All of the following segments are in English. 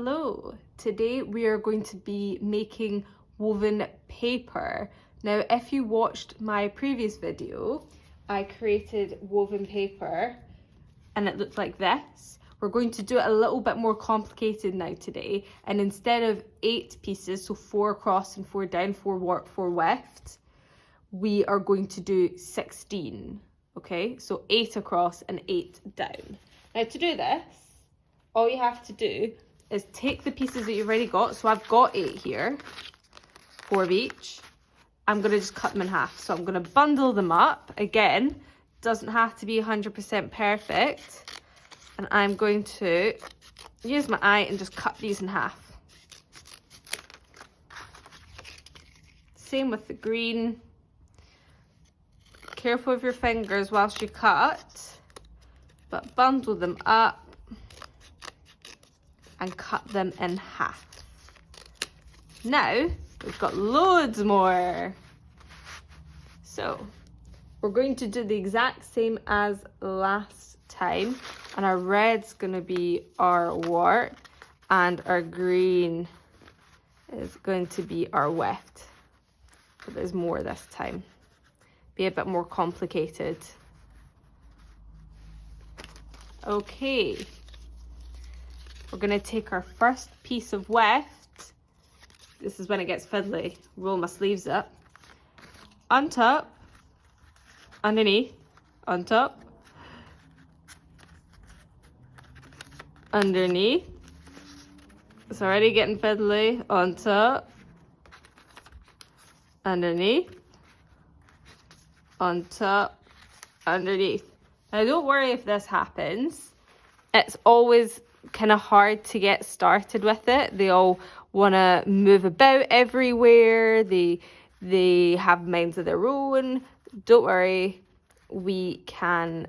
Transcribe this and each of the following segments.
Hello, today we are going to be making woven paper. Now, if you watched my previous video, I created woven paper and it looked like this. We're going to do it a little bit more complicated now today, and instead of 8 pieces, so 4 across and 4 down, 4 warp, 4 weft, we are going to do 16, okay? So 8 across and 8 down. Now to do this, all you have to do is take the pieces that you've already got. So I've got 8 here, 4 of each. I'm going to just cut them in half. So I'm going to bundle them up. Again, doesn't have to be 100% perfect. And I'm going to use my eye and just cut these in half. Same with the green. Careful of your fingers whilst you cut, but bundle them up and cut them in half. Now we've got loads more. So we're going to do the exact same as last time, and our red's going to be our warp and our green is going to be our weft. But there's more this time. Be a bit more complicated. Okay. We're going to take our first piece of weft. This is when it gets fiddly. Roll my sleeves up. On top, underneath, on top, underneath. It's already getting fiddly. On top, underneath, on top, underneath. Now don't worry if this happens. It's always kind of hard to get started with it. They all want to move about everywhere. They have minds of their own. Don't worry, we can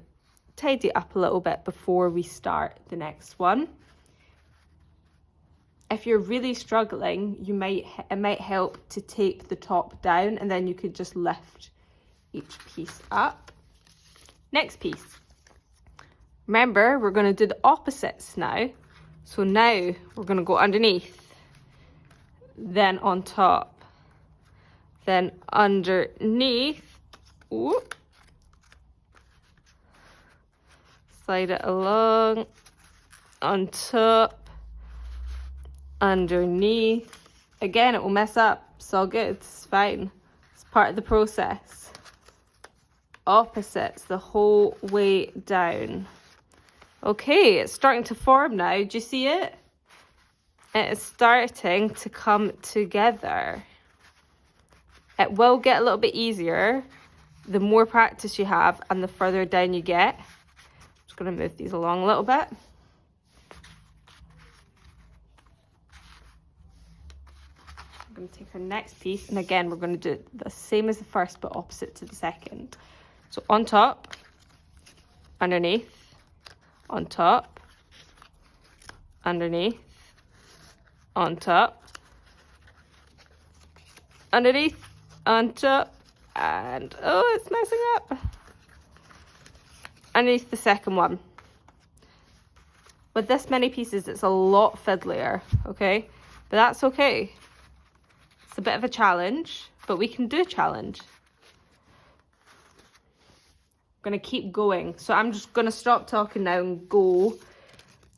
tidy it up a little bit before we start the next one. If you're really struggling, it might help to tape the top down, and then you could just lift each piece up. Next piece. Remember, we're going to do the opposites now. So now we're going to go underneath, then on top, then underneath. Ooh. Slide it along, on top, underneath. Again, it will mess up. It's all good. It's fine. It's part of the process. Opposites the whole way down. Okay, it's starting to form now. Do you see it? It is starting to come together. It will get a little bit easier the more practice you have and the further down you get. I'm just going to move these along a little bit. I'm going to take our next piece, and again, we're going to do the same as the first, but opposite to the second. So on top, underneath, on top, underneath, on top, underneath, on top, and oh, it's messing up. Underneath the second one. With this many pieces, it's a lot fiddlier, okay? But that's okay. It's a bit of a challenge, but we can do a challenge. I'm going to keep going. So I'm just going to stop talking now and go,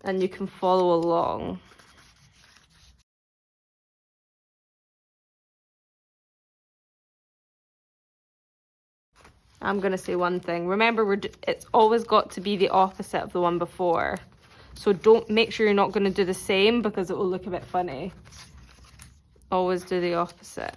and you can follow along. I'm going to say one thing. Remember, it's always got to be the opposite of the one before. So don't make sure you're not going to do the same, because it will look a bit funny. Always do the opposite.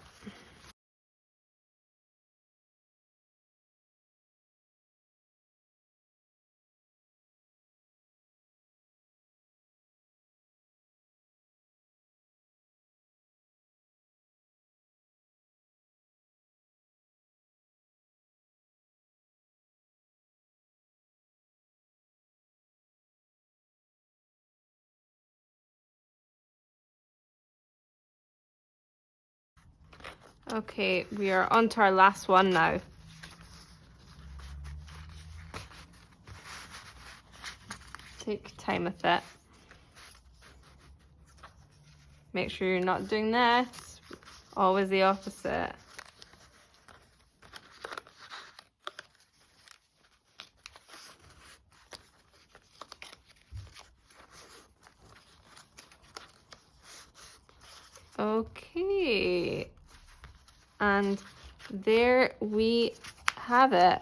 Okay, we are on to our last one now. Take time with it. Make sure you're not doing this. Always the opposite. Okay. And there we have it.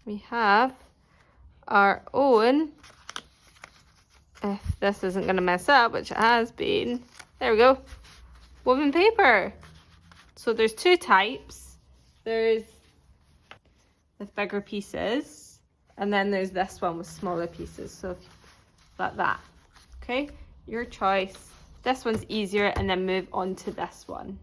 We have our own, if this isn't going to mess up, which it has been, there we go, woven paper. So there's two types. There's the bigger pieces, and then there's this one with smaller pieces. So if, like that. Okay, your choice. This one's easier, and then move on to this one.